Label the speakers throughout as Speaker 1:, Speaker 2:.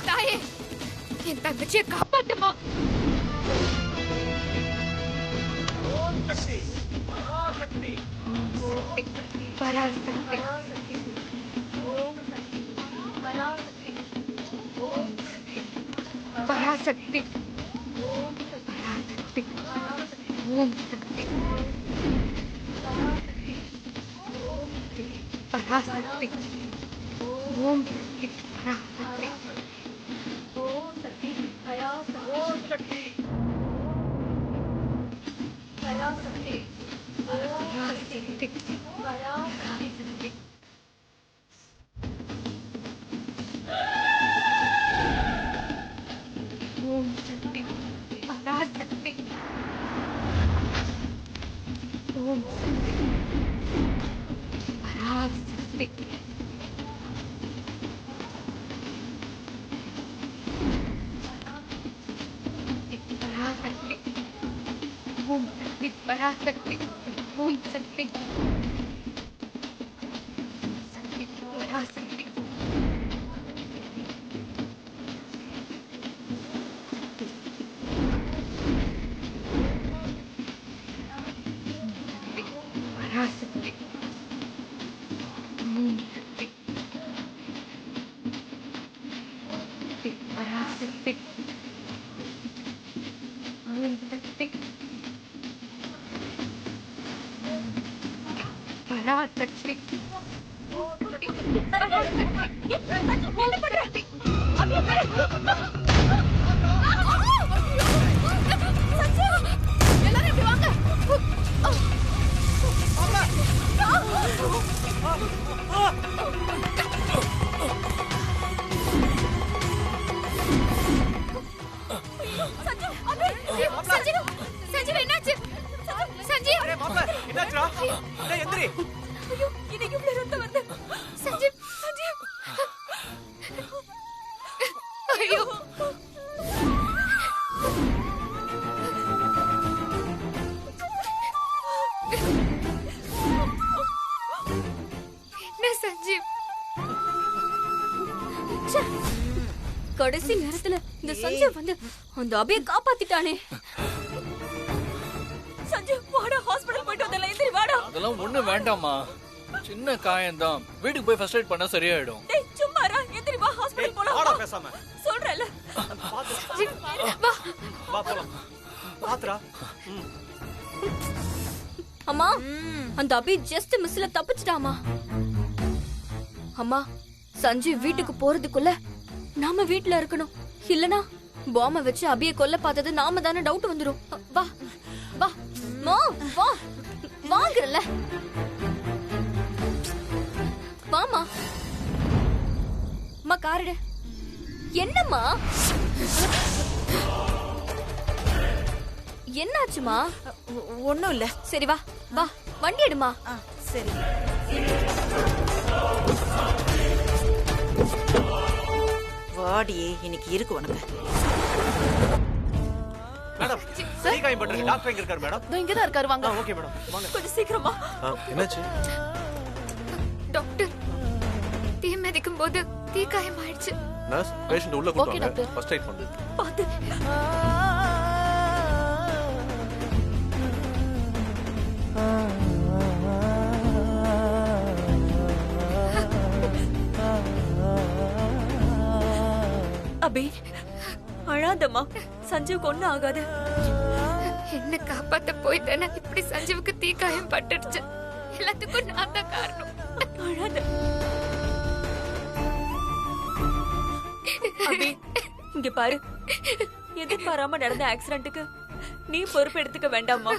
Speaker 1: தாயே, என் தங்கச்சியை காப்பாத்துமா. பராசக்தி பராசக்தி பராசக்தி ஓம் சக்தி பராசக்தி ஓம் சக்தி பராசக்தி ஓம் சக்தி பராசக்தி பராசக்தி பராசக்தி பராசக்தி ஓம் சக்தி பராசக்தி ஓம் சக்தி பராசக்தி பராசக்தி ஓம் சக்தி பராசக்தி ஓம் சக்தி சக்தி பராசக்தி பராசக்தி ஓம் சக்தி பராசக்தி ஓம் சக்தி பராசக்தி கடைசி நேரத்துல இந்த சஞ்சய் வந்து அந்த அபியை காப்பாத்திட்டானே. சஞ்சய் வாடா, ஹாஸ்பிடல் போயிட்டு வந்தல. எந்திரி வாடா.
Speaker 2: அதெல்லாம் ஒண்ணு வேண்டாமா, சின்ன காயம்தான், வீட்டுக்கு போய் ஃபர்ஸ்ட் எய்ட் பண்ணா சரியாயிடும்.
Speaker 1: டேய் சும்மா ரா, எந்திரி வா, ஹாஸ்பிடல் போலாம்.
Speaker 3: வாடா பேசாம.
Speaker 1: சொல்றல.
Speaker 3: வா வா போலாம். பாத்ரா.
Speaker 1: அம்மா, அந்த அபி ஜஸ்ட் மிஸ்ல தப்பிச்சிட்டாமா. அம்மா, சஞ்சீவ் வீட்டுக்கு போறதுக்குள்ள நாம வீட்ல இருக்கணும். இல்லனா பாம்ப வச்சு அபிய கொல்ல பார்த்தது நாம தானே டவுட் வந்துரும். வா வா மா, வா வாங்கறல. வாமா. அம்மா காரடு. என்னம்மா? என்னாச்சுமா?
Speaker 4: ஒண்ணும் இல்ல.
Speaker 1: சரி வா வா, வண்டி எடுமா.
Speaker 4: சரி. வாடியே, இன்னைக்கு இருக்கு உனக்கு.
Speaker 3: மேடம், தீ காயம் பட்டிருக்கு. டாக்டர் எங்க இருக்காரு மேடம்?
Speaker 5: இதோ இங்க தான் இருக்காரு, வாங்க.
Speaker 3: ஓகே மேடம், வாங்க.
Speaker 5: கொஞ்சம் சீக்கிரமா.
Speaker 3: என்னாச்சு?
Speaker 1: டாக்டர், தீ மிதிக்கும் போது தீ காயம் ஆயிடுச்சு.
Speaker 3: நர்ஸ், பேஷண்ட் உள்ள
Speaker 5: Okay,
Speaker 3: கூட்டு வாங்க.
Speaker 5: doctor.
Speaker 3: ஃபர்ஸ்ட் எய்ட் பண்ணு.
Speaker 5: பாத்து. அபி, அழாதம்மா. சஞ்சீவுக்கு ஒண்ணும் ஆகாது.
Speaker 1: என்ன காப்பாத்த போய் தானே இப்படி சஞ்சீவுக்கு தீ காயம் பட்டுடுச்சு. எல்லாத்துக்கும் நான் தான் காரணம்.
Speaker 5: அழாத. அபி, இங்க பாரு. எதிர்பாராம நடந்த ஆக்சிடென்ட்டுக்கு நீ பொறுப்பு எடுத்துக்க வேண்டாமா?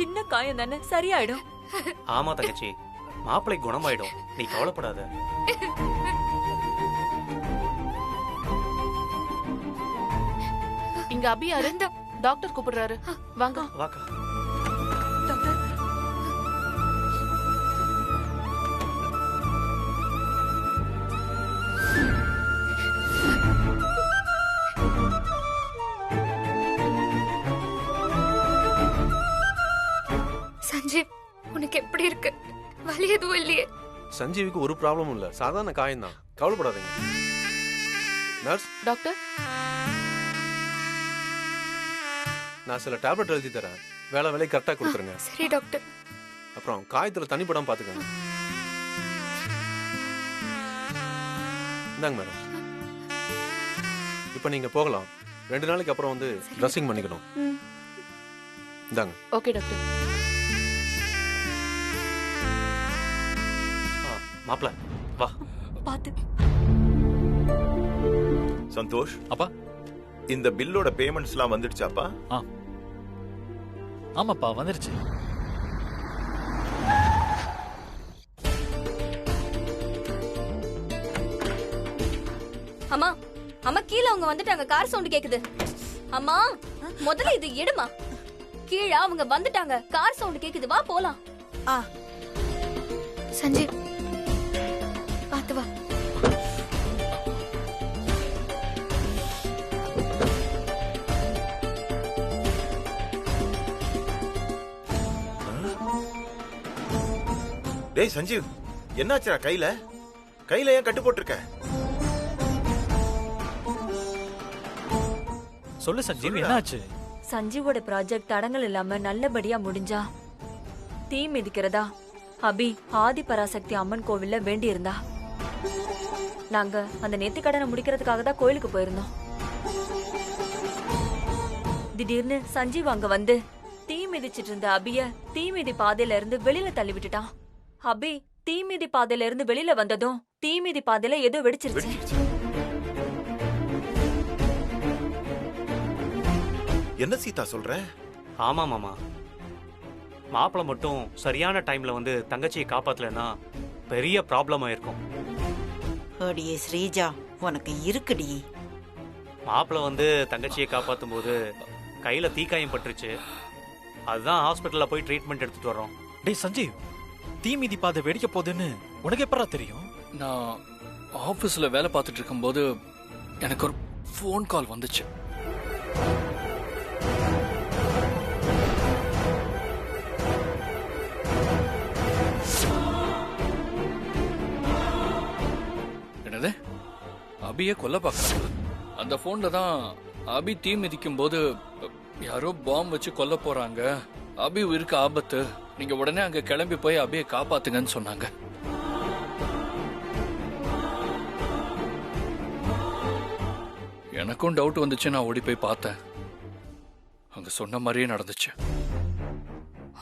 Speaker 5: சின்ன காயம் தானே, சரியாயிடும்.
Speaker 6: ஆமா தங்கச்சி, மாப்பிளை குணமாயிடும், நீ கவலைப்படாத.
Speaker 5: இங்க அபி யாரு? டாக்டர் கூப்பிடுறாரு, வாங்க.
Speaker 6: வாக்கா.
Speaker 5: டாக்டர்,
Speaker 1: சஞ்சீவ், உனக்கு எப்படி இருக்கு? வலி எதுவும் இல்லையே?
Speaker 7: சஞ்சீவுக்கு ஒரு ப்ராப்ளமும் இல்ல, சாதாரண காயம் தான், கவலைப்படாதீங்க. Nurse,
Speaker 5: doctor.
Speaker 7: நான் சில டேப்லெட் எழுதி தரேன், வேலை கரெக்டா கொடுத்துருங்க.
Speaker 1: சரி டாக்டர்.
Speaker 7: அப்புறம் காயத்துல தண்ணி படாம பாத்துக்கங்க. இந்தாங்க மேடம். இப்ப நீங்க போகலாம். 2 நாளைக்கு அப்புறம் வந்து ட்ரெஸ்ஸிங் பண்ணிக்கணும். இந்தாங்க.
Speaker 5: Okay doctor.
Speaker 6: மாப்பிள வா.
Speaker 5: பாத்து.
Speaker 8: சந்தோஷ்,
Speaker 2: அப்பா,
Speaker 8: இந்த பில்லோட பேமெண்ட்ஸ்லாம் வந்துடுச்சாப்பா?
Speaker 2: ஆமாப்பா, வந்துருச்சு.
Speaker 1: அம்மா, அம்மா கீழே அவங்க வந்துட்டாங்க. கார் சவுண்ட் கேக்குது. அம்மா, முதல்ல இது எடுமா. கீழே அவங்க வந்துட்டாங்க. கார் சவுண்ட் கேக்குது. வா போலாம்.
Speaker 4: ஆ,
Speaker 1: சஞ்சீவ், பாத்து வா.
Speaker 8: டேய் சஞ்சீவ், என்னாச்சுடா? கையில ஏன் கட்டு போட்டிருக்க?
Speaker 2: சொல்லு சஞ்சீவ், என்னாச்சு?
Speaker 5: சஞ்சீவோட ப்ராஜெக்ட் தடங்கள் இல்லாம நல்லபடியா முடிஞ்சா தீ மிதிக்கிறதா அபி ஆதி பராசக்தி அம்மன் கோவில்ல வேண்டி இருந்தா. நாங்க அந்த நேர்த்தி கடனை முடிக்கிறதுக்காக தான் கோயிலுக்கு போயிருந்தோம். திடீர்னு சஞ்சீவ் அங்க வந்து தீ மிதிச்சிட்டு இருந்த அபிய தீமிதி பாதையில இருந்து வெளியில தள்ளி விட்டுட்டான். அபி தீமிதி பாதையில இருந்து வெளியில வந்ததும் தீமிதி பாதையில ஏதோ வெடிச்சிருச்சு.
Speaker 8: என்ன சீதா சொல்ற?
Speaker 6: ஆமா மாமா, மாப்பிள மட்டும் சரியான டைம்ல வந்து தங்கச்சியை காப்பாத்தலன்னா பெரிய ப்ராப்ளம் ஆயிருக்கும்.
Speaker 4: அடியே ஸ்ரீஜா, உனக்கு இருக்குடி.
Speaker 6: மாப்பிள வந்து தங்கச்சியை காப்பாத்தும் போது கையில தீக்காயம் பட்டுருச்சு. அதுதான் ஹாஸ்பிட்டல்ல போய் ட்ரீட்மெண்ட் எடுத்துட்டு வரோம்.
Speaker 9: டேய் சஞ்சீவ், தீ மிதி பாதை வெடிக்க போகுதுன்னு உனக்கு எப்பறா தெரியும்?
Speaker 2: நான் ஆபீஸ்ல வேலை பார்த்துட்டு இருக்கும்போது எனக்கு ஒரு ஃபோன் கால் வந்துச்சு. என்னது? அபியை கொல்ல பார்க்கறாங்க. அந்த போன்ல தான் அபி தீ மிதிக்கும் போது யாரோ பாம்பு வச்சு கொல்ல போறாங்க, அபி உயிருக்கு ஆபத்து, நீங்க உடனே அங்க கிளம்பி போய் அபியை காப்பாத்துங்கன்னு சொன்னாங்க. எனக்கும் டவுட் வந்துச்சு. நான் ஓடி போய் பார்த்தேன். அங்க சொன்ன மாதிரியே நடந்துச்சு.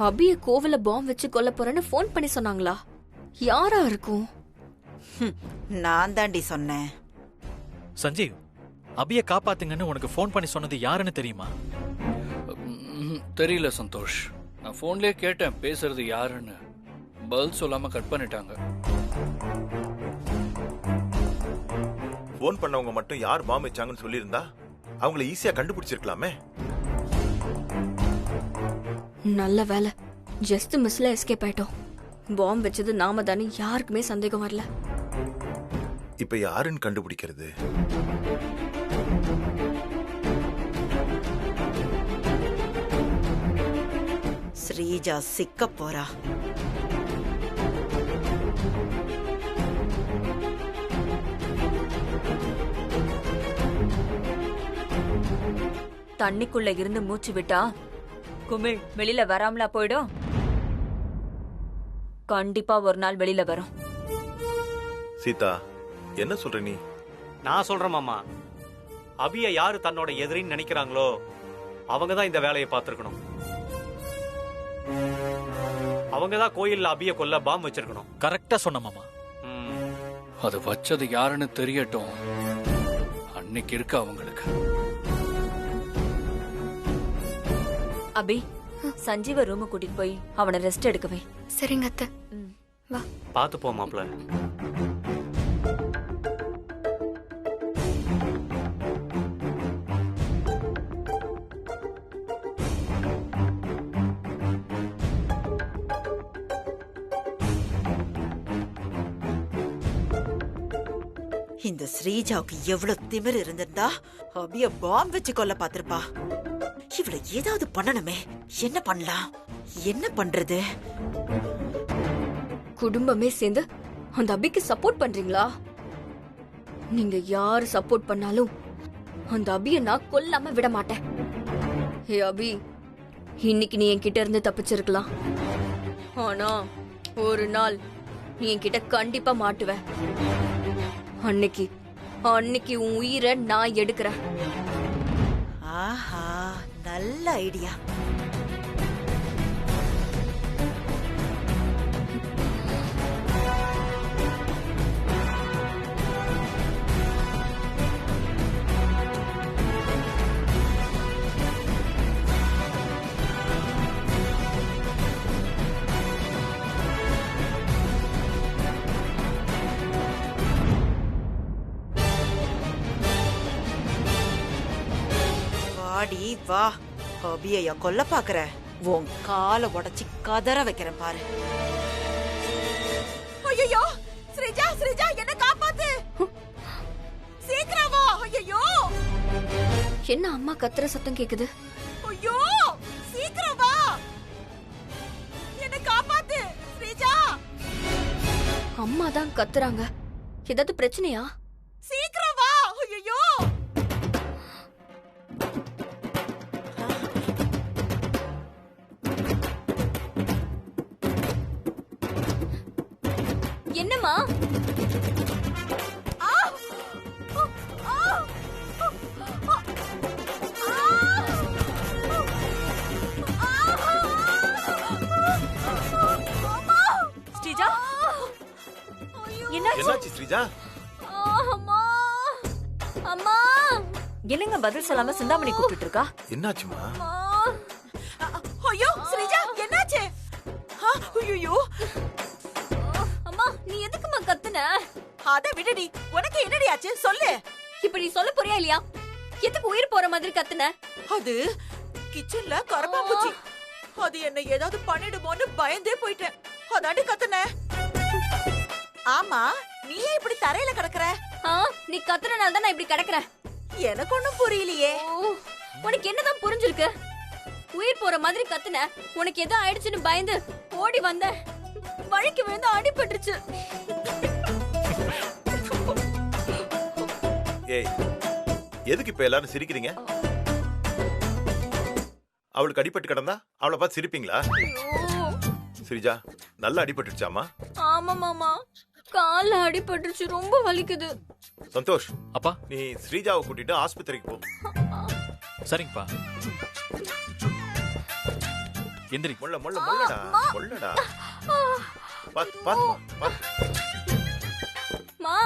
Speaker 1: அபிய கோவில பாம்பு வச்சு கொல்ல போறேன்னு போன் பண்ணி சொன்னாங்களா? யாரா இருக்கும்?
Speaker 4: நான் தாண்டி சொன்னேன்.
Speaker 9: சஞ்சீவ், அபிய காப்பாத்துங்கன்னு உனக்கு ஃபோன் பண்ணி சொன்னது யாருன்னு தெரியுமா?
Speaker 2: தெரியல சந்தோஷ். நான் போன்லயே கேட்டேன் பேசுறது யாருன்னு. பதில் சொல்லாம கட் பண்ணிட்டாங்க.
Speaker 8: போன் பண்ணவங்க மட்டும் யார் பாம்பு வச்சாங்கன்னு சொல்லியிருந்தா அவங்கள ஈஸியா கண்டுபிடிச்சிருக்கலாமே.
Speaker 1: நல்ல வேலை, ஜஸ்ட் மிஸ்ல எஸ்கேப் ஆயிட்டோம். பாம்பு வச்சது நாம தானே, யாருக்குமே சந்தேகம் வரல.
Speaker 8: இப்ப யாருன்னு கண்டுபிடிக்கிறது?
Speaker 4: ஸ்ரீஜா சிக்க போறா.
Speaker 5: தண்ணிக்குள்ள இருந்து மூச்சு விட்டா குமிழ் வெளியில வராமலா போயிடும்? கண்டிப்பா ஒரு நாள் வெளியில வரும்.
Speaker 8: சீதா, என்ன சொல்ற நீ?
Speaker 6: நான் சொல்றேன் மாமா, அபிய யாரு தன்னோட எதிரின்னு நினைக்கிறாங்களோ அவங்க தான் இந்த வேலையை பார்த்திருக்கணும். அவங்க தான் கோயில்ல அபிய கொல்ல பாம்பு வச்சிருக்கணும்.
Speaker 9: கரெக்டா சொன்ன மாமா.
Speaker 2: அது வச்சது யாருன்னு தெரியட்டும். அன்னைக்கு இருக்கு அவங்களுக்கு.
Speaker 5: அபி, சஞ்சீவ ரூமு கூட்டிட்டு போய் அவனை ரெஸ்ட் எடுக்கவே.
Speaker 1: சரிங்க அத்தை. வா.
Speaker 6: பார்த்து போ மாப்ள.
Speaker 4: இந்த ஸ்ரீஜாவுக்கு எவ்வளவு திமிர் இருந்திருந்தா அபிய பாம்பு வச்சு கொல்ல பாத்திருப்பா. இவளை ஏதாவது பண்ணணுமே. என்ன பண்ணலாம்? என்ன பண்றது?
Speaker 1: குடும்பமே சேர்ந்து அந்த அபிக்கு சப்போர்ட் பண்றீங்களா? நீங்க யாரு சப்போர்ட் பண்ணாலும் அந்த அபிய நான் கொல்லாம விட மாட்டேன். ஹே அபி, இன்னைக்கு நீ என்கிட்ட இருந்து தப்பிச்சிருக்கலாம். ஆனா ஒரு நாள் நீ என்கிட்ட கண்டிப்பா மாட்டுவ. அன்னைக்கு உன் உயிரை நான் எடுக்கிறேன்.
Speaker 4: ஆஹா, நல்ல ஐடியா. வாடி வா, அபிய கொல்ல பாக்குற. உன் காலை உடைச்சு கதற வைக்கிறேன் பாரு. ஐயோ ஸ்ரீஜா, ஸ்ரீஜா என்ன காப்பாத்து, சீக்கிரம் வா. ஐயோ
Speaker 1: என்ன அம்மா கத்துற சத்தம் கேக்குது?
Speaker 4: ஐயோ சீக்கிரம் வா, என்ன காப்பாத்து ஸ்ரீஜா.
Speaker 1: அம்மா தான் கத்துறாங்க. ஏதாவது பிரச்சனையா?
Speaker 4: சீக்கிரம் வா. ஐயோ
Speaker 1: என்னம்மா?
Speaker 5: ஸ்ரீஜா,
Speaker 8: என்னாச்சு ஸ்ரீஜா?
Speaker 1: அம்மா, அம்மா.
Speaker 5: என்னங்க பதில் சொல்லாம சிந்தாமணி கூப்பிட்டு இருக்கா?
Speaker 8: என்னாச்சுமா?
Speaker 4: ஐயோ ஸ்ரீஜா என்னாச்சு? ஐயோ
Speaker 1: அம்மா, நீ எதுக்குமா கத்துன?
Speaker 4: அத விடுடி, உனக்கு என்னடி ஆச்சு சொல்லு.
Speaker 1: இப்ப நீ சொல்ல போறியா இல்லையா? எதுக்கு உயிர் போற மாதிரி கத்துன?
Speaker 4: அது கிச்சன்ல கரப்பாம்பூச்சி. அது என்ன ஏதாவது பண்ணிடுமோன்னு பயந்தே போயிட்டேன். அதாண்டி கத்துன. ஆமா, நீ இப்படி தரையில கிடக்குற?
Speaker 1: நீ கத்துறனால தான் நான் இப்படி கிடக்குறேன்.
Speaker 4: எனக்கு ஒண்ணும் புரியலையே.
Speaker 1: உனக்கு என்னதான் புரிஞ்சிருக்கு? உயிர் போற மாதிரி கத்துன. உனக்கு எதோ ஆயிடுச்சுன்னு பயந்து ஓடி வந்த. வழிக்கு விழுந்து அடிபட்டுருச்சு.
Speaker 8: ஏய், எதுக்கு இப்ப எல்லாரும் சிரிக்கிறீங்க? அவளுக்கு அடிபட்டு கிடந்தா அவளை பார்த்து சிரிப்பீங்களா? ஸ்ரீஜா, நல்லா அடிபட்டுச்சாமா?
Speaker 1: ஆமா மாமா, கால்ல அடிபட்டுருச்சு, ரொம்ப வலிக்குது.
Speaker 8: சந்தோஷ்,
Speaker 9: அப்பா
Speaker 8: நீ ஸ்ரீஜாவை கூட்டிட்டு ஆஸ்பத்திரிக்கு போ.
Speaker 9: சரிங்கப்பா. எந்திரி.
Speaker 8: முள்ள முள்ள முள்ளடா முள்ளடா. பாத்து பாத்து பாத்து.
Speaker 1: மா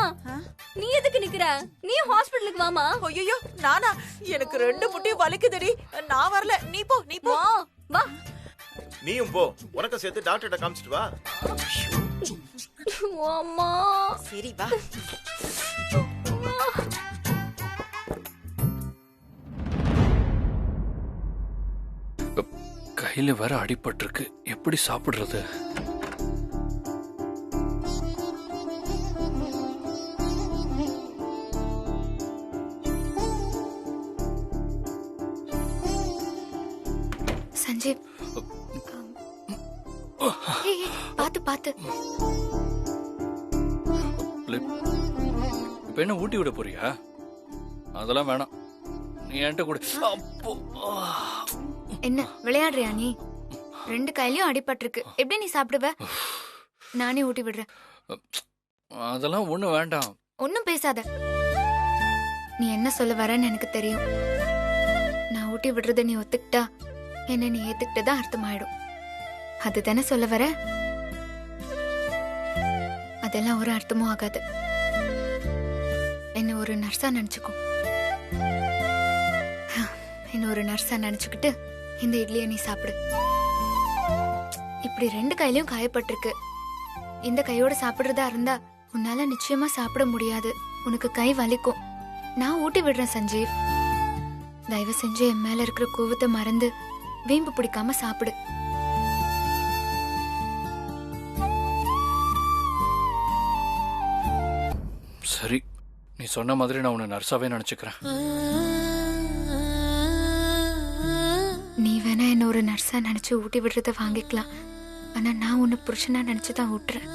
Speaker 1: நீ எதுக்கு நிக்கிற? நீ ஹாஸ்பிடலுக்கு வாமா.
Speaker 4: ஐயோ நானா? எனக்கு 2 முட்டியும் வலிக்குதுடி. நான் வரல, நீ போ நீ போ.
Speaker 1: வா
Speaker 8: நீயும் போ, உனக்கு சேர்த்து டாக்டர்கிட்ட காமிச்சிட்டு வா.
Speaker 1: அம்மா.
Speaker 4: சரி வா.
Speaker 2: கையில வேற அடிபட்டிருக்கு, எப்படி சாப்பிடுறது?
Speaker 1: சஞ்சீவ் பாத்து பாத்து.
Speaker 2: இப்ப என்ன ஊட்டி விட போறியா? அதெல்லாம் வேணாம், நீ என்கிட்ட கூட. அப்போ
Speaker 1: என்ன விளையாடுறியா நீ? 2 கையிலயும் அடிபட்டிருக்கு, எப்படி நீ சாப்பிடுவ? நானே ஊட்டி விடுறேன்.
Speaker 2: அதெல்லாம் ஒண்ணு வேண்டாம்.
Speaker 1: ஒன்னும் பேசாத. நீ என்ன சொல்ல வரன்னு எனக்கு தெரியும். நான் ஊட்டி விடுறத நீ ஒத்துக்கிட்டா என்ன நீ ஏத்துக்கிட்டதா அர்த்தமாயிடும். அதுதானே சொல்ல வர? அதெல்லாம் ஒரு அர்த்தமும் ஆகாது. என்ன ஒரு நர்ஸா நினைச்சுக்கோ. என்ன ஒரு நர்ஸா நினைச்சுக்கிட்டு இந்த இட்லியை நீ சாப்பிடு. இப்படி 2 கையிலயும் காயப்பட்டிருக்கு. இந்த கையோட சாப்பிடுறதா இருந்தா உன்னால நிச்சயமா சாப்பிட முடியாது. உனக்கு கை வலிக்கும். நான் ஊட்டி விடுறேன் சஞ்சீவ். தயவு செஞ்சு என் மேல இருக்கிற கோவத்தை மறந்து வீம்பு பிடிக்காம சாப்பிடு.
Speaker 2: சரி, நீ சொன்ன மாதிரி நான் உன்னை நர்ஸாவே நினைச்சுக்கிறேன்.
Speaker 1: நீ வேணா என்ன ஒரு நர்ஸா நினைச்சு ஊட்டி விடுறத வாங்கிக்கலாம். ஆனா நான் உன்னை புருஷனா நினைச்சுதான் ஊட்டுறேன்.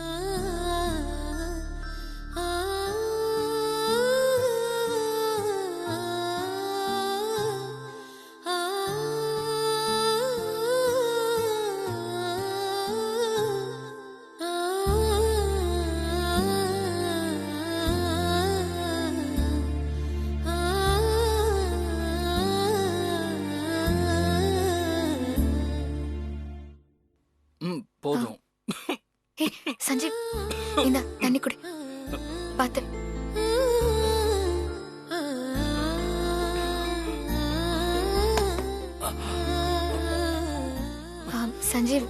Speaker 2: போதும்.
Speaker 1: சஞ்சீவ் இந்த தண்ணி குடி. பாத்து. சஞ்சீவ்